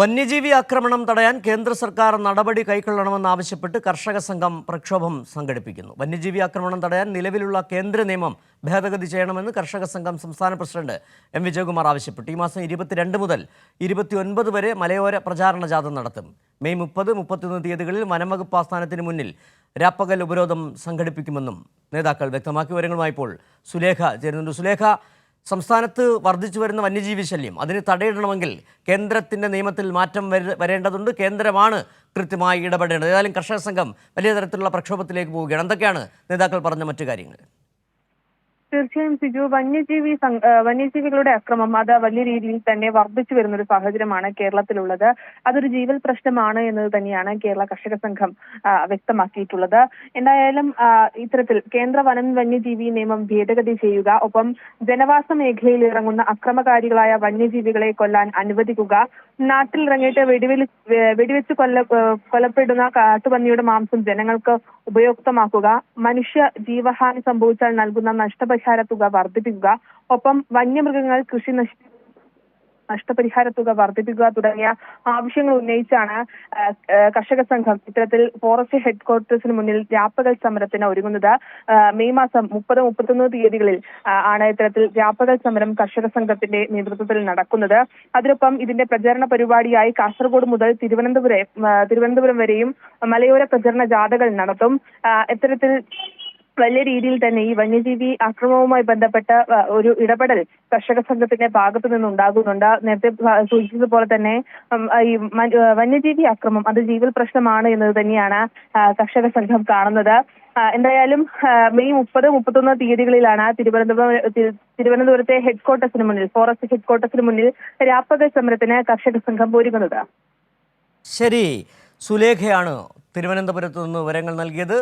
വന്യജീവി ആക്രമണം തടയാൻ കേന്ദ്ര സർക്കാർ നടപടി കൈക്കൊള്ളണമെന്നാവശ്യപ്പെട്ട് കർഷക സംഘം പ്രക്ഷോഭം സംഘടിപ്പിക്കുന്നു. വന്യജീവി ആക്രമണം തടയാൻ നിലവിലുള്ള കേന്ദ്ര നിയമം ഭേദഗതി ചെയ്യണമെന്ന് കർഷക സംഘം സംസ്ഥാന പ്രസിഡന്റ് എം വിജയകുമാർ ആവശ്യപ്പെട്ടു. ഈ മാസം 22 മുതൽ 29 വരെ മലയോര പ്രചാരണ ജാഥ നടത്തും. മെയ് 30, 31 തീയതികളിൽ വനംവകുപ്പ് ആസ്ഥാനത്തിന് മുന്നിൽ രാപ്പകൽ ഉപരോധം സംഘടിപ്പിക്കുമെന്നും നേതാക്കൾ വ്യക്തമാക്കി. വിവരങ്ങളുമായി ഇപ്പോൾ സുലേഖ ചേരുന്നുണ്ട്. സുലേഖ, സംസ്ഥാനത്ത് വർദ്ധിച്ചു വരുന്ന വന്യജീവി ശല്യം അതിന് തടയിടണമെങ്കിൽ കേന്ദ്രത്തിൻ്റെ നിയമത്തിൽ മാറ്റം വരേണ്ടതുണ്ട്. കേന്ദ്രമാണ് കൃത്യമായി ഇടപെടേണ്ടത്. ഏതായാലും കർഷക സംഘം വലിയ തരത്തിലുള്ള പ്രക്ഷോഭത്തിലേക്ക് പോവുകയാണ്. എന്തൊക്കെയാണ് നേതാക്കൾ പറഞ്ഞ മറ്റു കാര്യങ്ങൾ? തീർച്ചയായും സിജു, വന്യജീവികളുടെ അക്രമം അത് വലിയ രീതിയിൽ തന്നെ വർദ്ധിച്ചു വരുന്ന ഒരു സാഹചര്യമാണ് കേരളത്തിലുള്ളത്. അതൊരു ജീവൽ പ്രശ്നമാണ് എന്നത് തന്നെയാണ് കേരള കർഷക സംഘം വ്യക്തമാക്കിയിട്ടുള്ളത്. എന്തായാലും ഇത്തരത്തിൽ കേന്ദ്ര വനം വന്യജീവി നിയമം ഭേദഗതി ചെയ്യുക, ഒപ്പം ജനവാസ മേഖലയിൽ ഇറങ്ങുന്ന അക്രമകാരികളായ വന്യജീവികളെ കൊല്ലാൻ അനുവദിക്കുക, നാട്ടിൽ ഇറങ്ങിയിട്ട് വെടിവെച്ച് കൊല്ലപ്പെടുന്ന കാട്ടുപന്നിയുടെ മാംസം ജനങ്ങൾക്ക് ഉപയുക്തമാക്കുക, മനുഷ്യ ജീവഹാനി സംഭവിച്ചാൽ നൽകുന്ന നഷ്ടപരിഹാര തുക വർദ്ധിപ്പിക്കുക, ഒപ്പം വന്യമൃഗങ്ങൾ കൃഷി നഷ്ടപരിഹാര തുക വർദ്ധിപ്പിക്കുക തുടങ്ങിയ ആവശ്യങ്ങൾ ഉന്നയിച്ചാണ് കർഷക സംഘം ഇത്തരത്തിൽ ഫോറസ്റ്റ് ഹെഡ്ക്വാർട്ടേഴ്സിന് മുന്നിൽ രാപ്പകൽ സമരത്തിന് ഒരുങ്ങുന്നത്. മെയ് മാസം 30, 31 തീയതികളിൽ ആണ് ഇത്തരത്തിൽ രാപ്പകൽ സമരം കർഷക സംഘത്തിന്റെ നേതൃത്വത്തിൽ നടക്കുന്നത്. അതിനൊപ്പം ഇതിന്റെ പ്രചരണ പരിപാടിയായി കാസർഗോഡ് മുതൽ തിരുവനന്തപുരം വരെയും മലയോര പ്രചരണ ജാഥകൾ നടത്തും. ഇത്തരത്തിൽ വലിയ രീതിയിൽ തന്നെ ഈ വന്യജീവി ആക്രമണവുമായി ബന്ധപ്പെട്ട ഒരു ഇടപെടൽ കർഷക സംഘത്തിന്റെ ഭാഗത്തു നിന്നുണ്ടാകുന്നുണ്ട്. നേരത്തെ സൂചിപ്പിച്ചതുപോലെ തന്നെ ഈ വന്യജീവി ആക്രമണം അത് ജീവൽ പ്രശ്നമാണ് എന്നത് തന്നെയാണ് കർഷക സംഘം കാണുന്നത്. എന്തായാലും മെയ് 30, 31 തീയതികളിലാണ് തിരുവനന്തപുരത്തെ ഹെഡ്ക്വാർട്ടേഴ്സിന് മുന്നിൽ, ഫോറസ്റ്റ് ഹെഡ്ക്വാർട്ടേഴ്സിന് മുന്നിൽ രാപ്പകൽ സമരത്തിന് കർഷക സംഘം ഒരുങ്ങുന്നത്. ശരി, സുലേഖയാണ് തിരുവനന്തപുരത്ത് നിന്ന് വിവരങ്ങൾ നൽകിയത്.